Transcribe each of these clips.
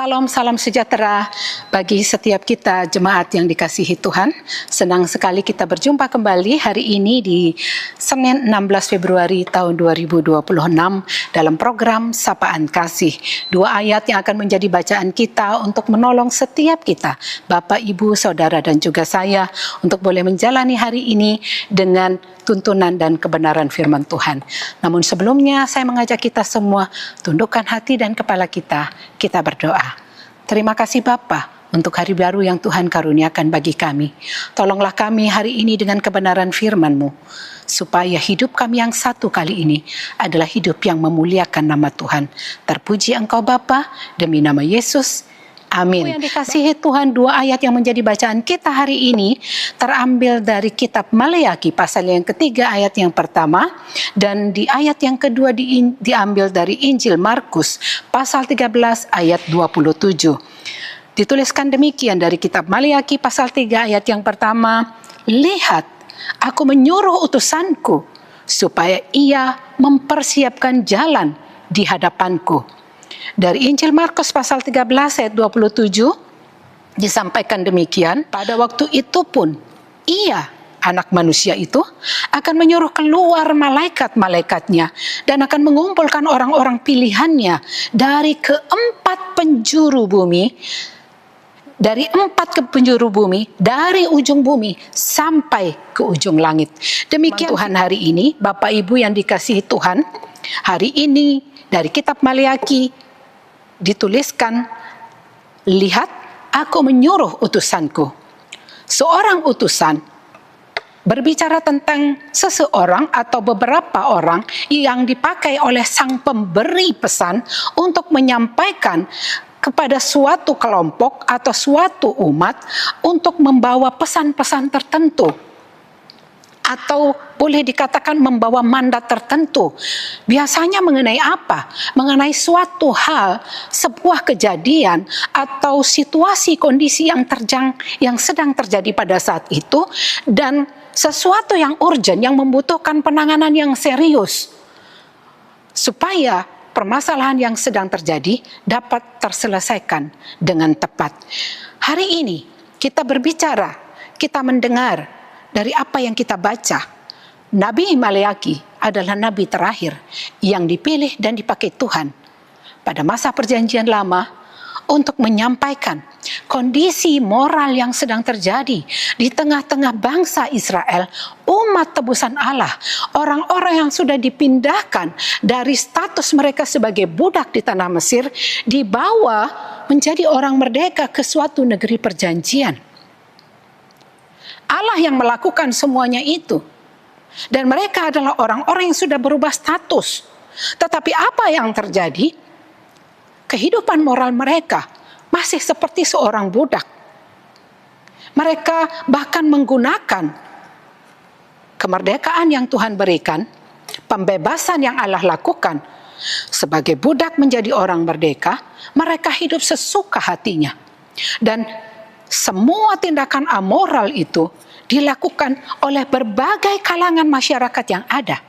Salam sejahtera bagi setiap kita jemaat yang dikasihi Tuhan. Senang sekali kita berjumpa kembali hari ini di Senin 16 Februari tahun 2026 dalam program Sapaan Kasih. Dua ayat yang akan menjadi bacaan kita untuk menolong setiap kita, Bapak, Ibu, Saudara, dan juga saya untuk boleh menjalani hari ini dengan tuntunan dan kebenaran firman Tuhan. Namun sebelumnya saya mengajak kita semua tundukkan hati dan kepala kita berdoa. Terima kasih Bapa untuk hari baru yang Tuhan karuniakan bagi kami. Tolonglah kami hari ini dengan kebenaran firman-Mu, supaya hidup kami yang satu kali ini adalah hidup yang memuliakan nama Tuhan. Terpuji Engkau Bapa, demi nama Yesus. Amin. Yang dikasihi Tuhan, dua ayat yang menjadi bacaan kita hari ini terambil dari kitab Maleakhi pasal yang ketiga ayat yang pertama, dan di ayat yang kedua diambil dari Injil Markus pasal 13 ayat 27. Dituliskan demikian dari kitab Maleakhi pasal 3 ayat yang pertama, "Lihat, aku menyuruh utusanku supaya ia mempersiapkan jalan di hadapanku." Dari Injil Markus pasal 13 ayat 27 disampaikan demikian, "Pada waktu itu pun ia, anak manusia itu, akan menyuruh keluar malaikat-malaikatnya dan akan mengumpulkan orang-orang pilihannya dari keempat penjuru bumi, dari ujung bumi sampai ke ujung langit." Demikian Tuhan hari ini, Bapak Ibu yang dikasihi Tuhan, hari ini dari kitab Maleakhi dituliskan, "Lihat, aku menyuruh utusanku." Seorang utusan berbicara tentang seseorang atau beberapa orang yang dipakai oleh sang pemberi pesan untuk menyampaikan kepada suatu kelompok atau suatu umat untuk membawa pesan-pesan tertentu, atau boleh dikatakan membawa mandat tertentu. Biasanya mengenai apa? Mengenai suatu hal, sebuah kejadian atau situasi kondisi yang sedang terjadi pada saat itu, dan sesuatu yang urgent yang membutuhkan penanganan yang serius supaya permasalahan yang sedang terjadi dapat terselesaikan dengan tepat. Hari ini kita berbicara, kita mendengar dari apa yang kita baca. Nabi Maleakhi adalah nabi terakhir yang dipilih dan dipakai Tuhan pada masa perjanjian lama untuk menyampaikan kondisi moral yang sedang terjadi di tengah-tengah bangsa Israel, umat tebusan Allah, orang-orang yang sudah dipindahkan dari status mereka sebagai budak di tanah Mesir, dibawa menjadi orang merdeka ke suatu negeri perjanjian. Allah yang melakukan semuanya itu. Dan mereka adalah orang-orang yang sudah berubah status. Tetapi apa yang terjadi? Kehidupan moral mereka masih seperti seorang budak. Mereka bahkan menggunakan kemerdekaan yang Tuhan berikan, pembebasan yang Allah lakukan, sebagai budak menjadi orang merdeka. Mereka hidup sesuka hatinya. Dan semua tindakan amoral itu dilakukan oleh berbagai kalangan masyarakat yang ada.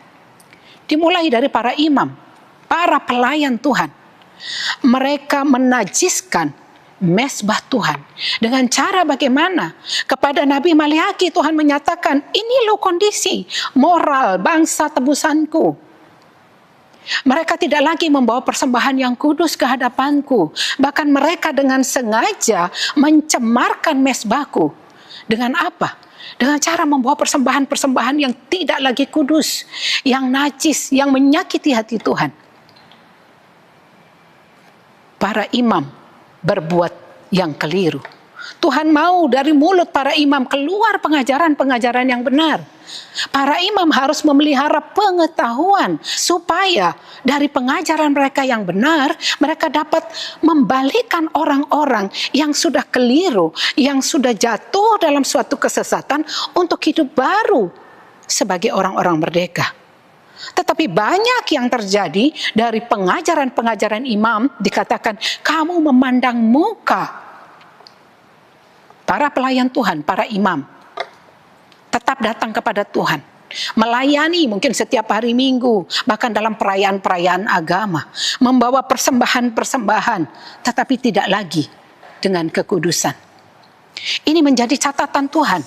Dimulai dari para imam, para pelayan Tuhan. Mereka menajiskan mezbah Tuhan. Dengan cara bagaimana? Kepada Nabi Maleakhi Tuhan menyatakan, ini loh kondisi moral bangsa tebusanku. Mereka tidak lagi membawa persembahan yang kudus ke hadapanku. Bahkan mereka dengan sengaja mencemarkan mezbahku. Dengan apa? Dengan cara membawa persembahan-persembahan yang tidak lagi kudus, yang najis, yang menyakiti hati Tuhan. Para imam berbuat yang keliru. Tuhan mau dari mulut para imam keluar pengajaran-pengajaran yang benar. Para imam harus memelihara pengetahuan supaya dari pengajaran mereka yang benar, mereka dapat membalikkan orang-orang yang sudah keliru, yang sudah jatuh dalam suatu kesesatan untuk hidup baru sebagai orang-orang merdeka. Tetapi banyak yang terjadi dari pengajaran-pengajaran imam, dikatakan kamu memandang muka. Para pelayan Tuhan, para imam tetap datang kepada Tuhan. melayani mungkin setiap hari Minggu, bahkan dalam perayaan-perayaan agama, membawa persembahan-persembahan, tetapi tidak lagi dengan kekudusan. Ini menjadi catatan Tuhan,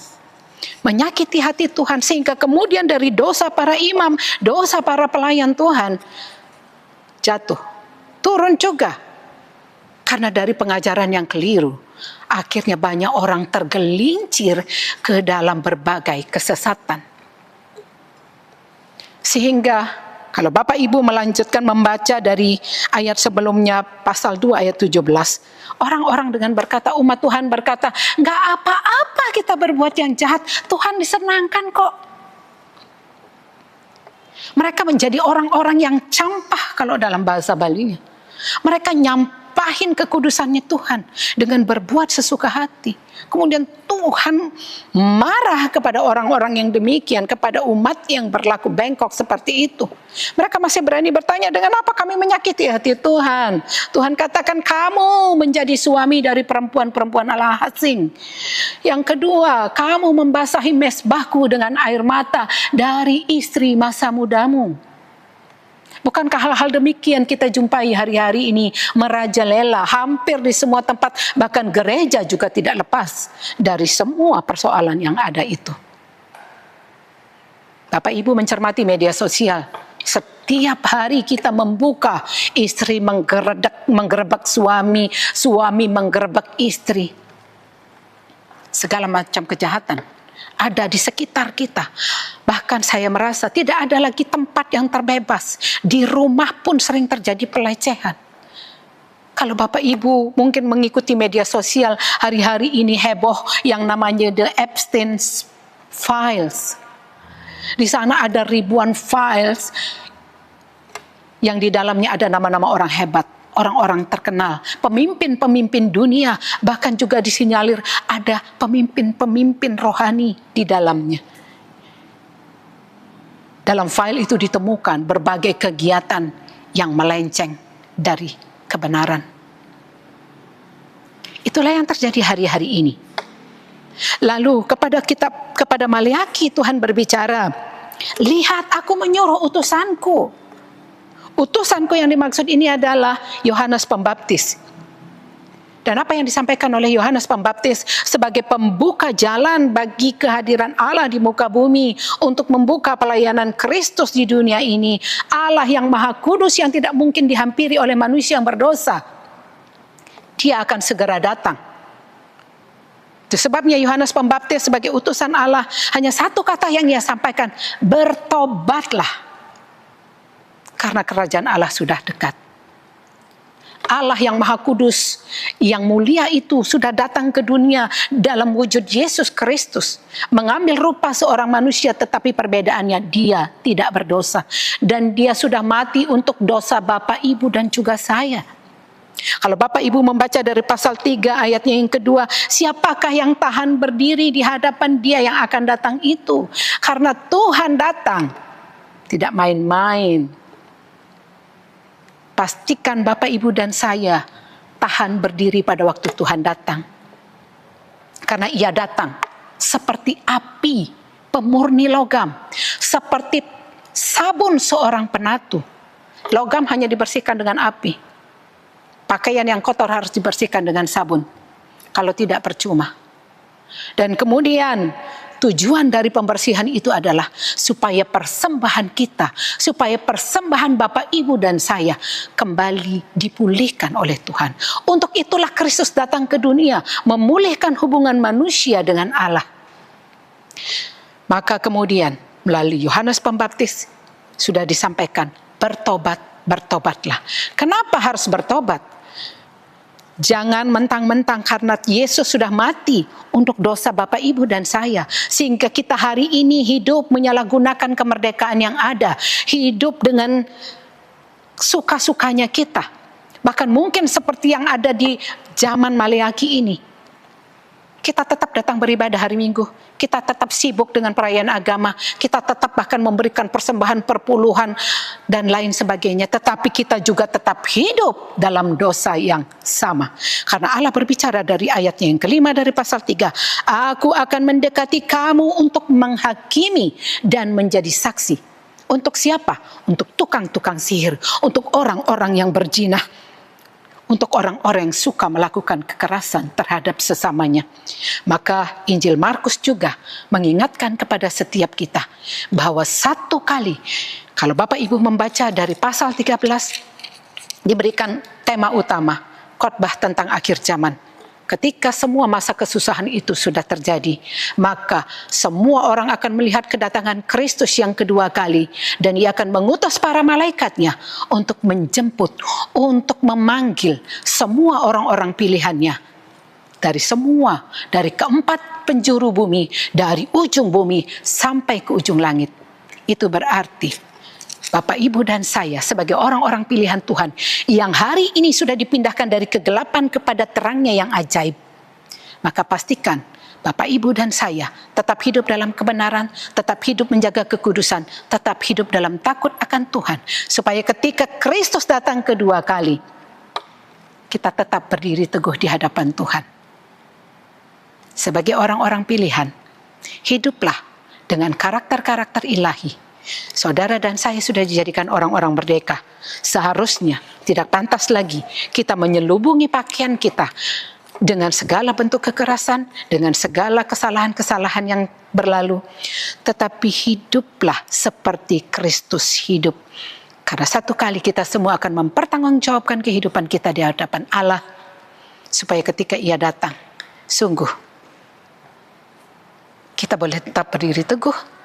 menyakiti hati Tuhan, sehingga kemudian dari dosa para imam, dosa para pelayan Tuhan, jatuh, turun juga. Karena dari pengajaran yang keliru, akhirnya banyak orang tergelincir ke dalam berbagai kesesatan. Sehingga kalau Bapak Ibu melanjutkan membaca dari ayat sebelumnya, pasal 2 ayat 17, orang-orang dengan berkata, umat Tuhan berkata, nggak apa-apa kita berbuat yang jahat, Tuhan disenangkan kok. Mereka menjadi orang-orang yang campah kalau dalam bahasa Balinya. Mereka nyampahin kekudusannya Tuhan dengan berbuat sesuka hati. Kemudian Tuhan marah kepada orang-orang yang demikian, kepada umat yang berlaku bengkok seperti itu. Mereka masih berani bertanya, dengan apa kami menyakiti hati Tuhan? Tuhan katakan, kamu menjadi suami dari perempuan-perempuan Allah asing. Yang kedua, kamu membasahi mezbahku dengan air mata dari istri masa mudamu. Bukankah hal-hal demikian kita jumpai hari-hari ini merajalela hampir di semua tempat, bahkan gereja juga tidak lepas dari semua persoalan yang ada itu. Bapak Ibu mencermati media sosial, setiap hari kita membuka, istri menggerebek suami, suami menggerebek istri. Segala macam kejahatan ada di sekitar kita. Bahkan saya merasa tidak ada lagi tempat yang terbebas. Di rumah pun sering terjadi pelecehan. Kalau Bapak Ibu mungkin mengikuti media sosial, hari-hari ini heboh yang namanya The Epstein Files. Di sana ada ribuan files yang di dalamnya ada nama-nama orang hebat, orang-orang terkenal, pemimpin-pemimpin dunia, bahkan juga disinyalir ada pemimpin-pemimpin rohani di dalamnya. Dalam file itu ditemukan berbagai kegiatan yang melenceng dari kebenaran. Itulah yang terjadi hari-hari ini. Lalu kepada Maliaki Tuhan berbicara, lihat aku menyuruh utusanku. Utusanku yang dimaksud ini adalah Yohanes Pembaptis. Dan apa yang disampaikan oleh Yohanes Pembaptis sebagai pembuka jalan bagi kehadiran Allah di muka bumi untuk membuka pelayanan Kristus di dunia ini. Allah yang Maha Kudus yang tidak mungkin dihampiri oleh manusia yang berdosa. Dia akan segera datang. Itu sebabnya Yohanes Pembaptis sebagai utusan Allah, hanya satu kata yang ia sampaikan, bertobatlah. Karena kerajaan Allah sudah dekat. Allah yang Maha Kudus, yang mulia itu sudah datang ke dunia dalam wujud Yesus Kristus. Mengambil rupa seorang manusia, tetapi perbedaannya dia tidak berdosa. Dan dia sudah mati untuk dosa Bapak, Ibu, dan juga saya. Kalau Bapak Ibu membaca dari pasal 3 ayatnya yang kedua, siapakah yang tahan berdiri di hadapan dia yang akan datang itu? Karena Tuhan datang, tidak main-main. Pastikan Bapak, Ibu, dan saya tahan berdiri pada waktu Tuhan datang. Karena ia datang seperti api pemurni logam, seperti sabun seorang penatu. Logam hanya dibersihkan dengan api. Pakaian yang kotor harus dibersihkan dengan sabun. Kalau tidak percuma. Dan kemudian tujuan dari pembersihan itu adalah supaya persembahan kita, supaya persembahan Bapak, Ibu, dan saya kembali dipulihkan oleh Tuhan. Untuk itulah Kristus datang ke dunia, memulihkan hubungan manusia dengan Allah. Maka kemudian melalui Yohanes Pembaptis sudah disampaikan, bertobatlah. Kenapa harus bertobat? Jangan mentang-mentang karena Yesus sudah mati untuk dosa Bapak, Ibu, dan saya. Sehingga kita hari ini hidup menyalahgunakan kemerdekaan yang ada. Hidup dengan suka-sukanya kita. Bahkan mungkin seperti yang ada di zaman Maliaki ini. Kita tetap datang beribadah hari Minggu. Kita tetap sibuk dengan perayaan agama. Kita tetap bahkan memberikan persembahan perpuluhan dan lain sebagainya. Tetapi kita juga tetap hidup dalam dosa yang sama. Karena Allah berbicara dari ayatnya yang kelima dari pasal 3. Aku akan mendekati kamu untuk menghakimi dan menjadi saksi. Untuk siapa? Untuk tukang-tukang sihir. Untuk orang-orang yang berzina. Untuk orang-orang yang suka melakukan kekerasan terhadap sesamanya. Maka Injil Markus juga mengingatkan kepada setiap kita bahwa satu kali, kalau Bapak Ibu membaca dari pasal 13, diberikan tema utama, khotbah tentang akhir zaman. Ketika semua masa kesusahan itu sudah terjadi, maka semua orang akan melihat kedatangan Kristus yang kedua kali, dan Ia akan mengutus para malaikatnya untuk menjemput, untuk memanggil semua orang-orang pilihannya dari keempat penjuru bumi, dari ujung bumi sampai ke ujung langit. Itu berarti Bapak, Ibu, dan saya sebagai orang-orang pilihan Tuhan yang hari ini sudah dipindahkan dari kegelapan kepada terangnya yang ajaib. Maka pastikan Bapak, Ibu, dan saya tetap hidup dalam kebenaran, tetap hidup menjaga kekudusan, tetap hidup dalam takut akan Tuhan. Supaya ketika Kristus datang kedua kali, kita tetap berdiri teguh di hadapan Tuhan. Sebagai orang-orang pilihan, hiduplah dengan karakter-karakter ilahi. Saudara dan saya sudah dijadikan orang-orang merdeka. Seharusnya tidak pantas lagi kita menyelubungi pakaian kita dengan segala bentuk kekerasan, dengan segala kesalahan-kesalahan yang berlalu. Tetapi hiduplah seperti Kristus hidup. Karena satu kali kita semua akan mempertanggungjawabkan kehidupan kita di hadapan Allah. Supaya ketika Ia datang, sungguh kita boleh tetap berdiri teguh,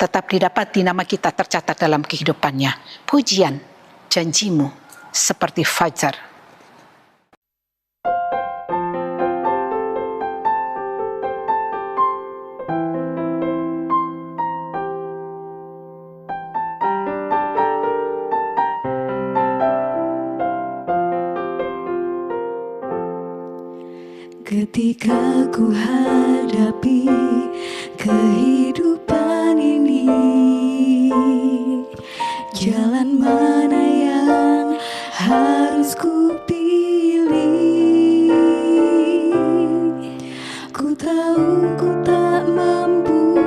tetap didapati nama kita tercatat dalam kehidupannya. Pujian, janjimu seperti fajar. Ketika ku hadapi kehidupan ini, jalan mana yang harus ku pilih? Ku tahu ku tak mampu,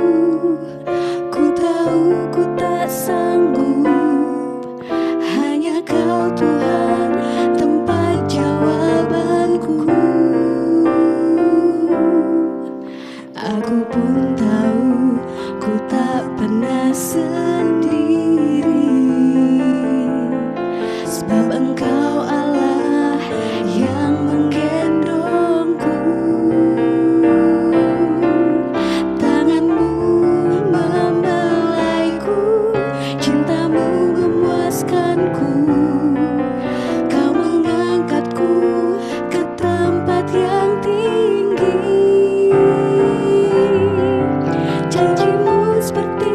ku tahu ku tak sanggup. Hanya Kau Tuhan tempat jawabanku. Aku pun tahu ku tak pernah sendiri, sebab Engkau Allah yang menggendongku. Tangan-Mu membelaiku, cinta-Mu memuaskanku. Kau mengangkatku ke tempat yang tinggi. Janji-Mu seperti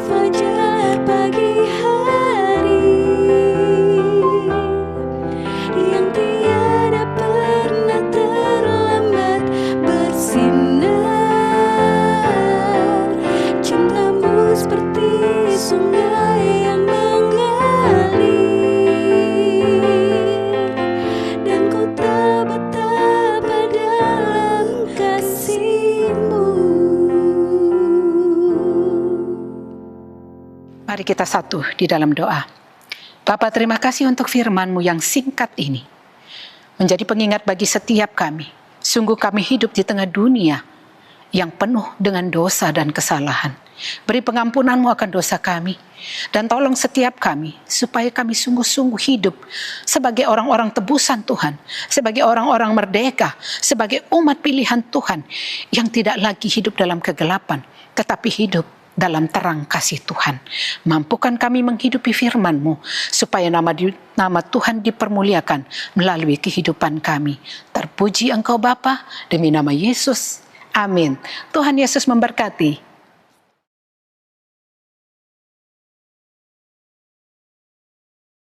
fajar pagi hari yang tiada pernah terlambat bersinar. Cinta-Mu seperti sungai yang mengalir, dan ku tak betapa dalam kasih-Mu. Mari kita satu di dalam doa. Bapa, terima kasih untuk firman-Mu yang singkat ini. Menjadi pengingat bagi setiap kami. Sungguh kami hidup di tengah dunia yang penuh dengan dosa dan kesalahan. Beri pengampunan-Mu akan dosa kami. Dan tolong setiap kami supaya kami sungguh-sungguh hidup sebagai orang-orang tebusan Tuhan. Sebagai orang-orang merdeka. Sebagai umat pilihan Tuhan yang tidak lagi hidup dalam kegelapan, tetapi hidup dalam terang kasih Tuhan. Mampukan kami menghidupi firman-Mu supaya nama Tuhan dipermuliakan melalui kehidupan kami. Terpuji Engkau Bapa, demi nama Yesus. Amin. Tuhan Yesus memberkati.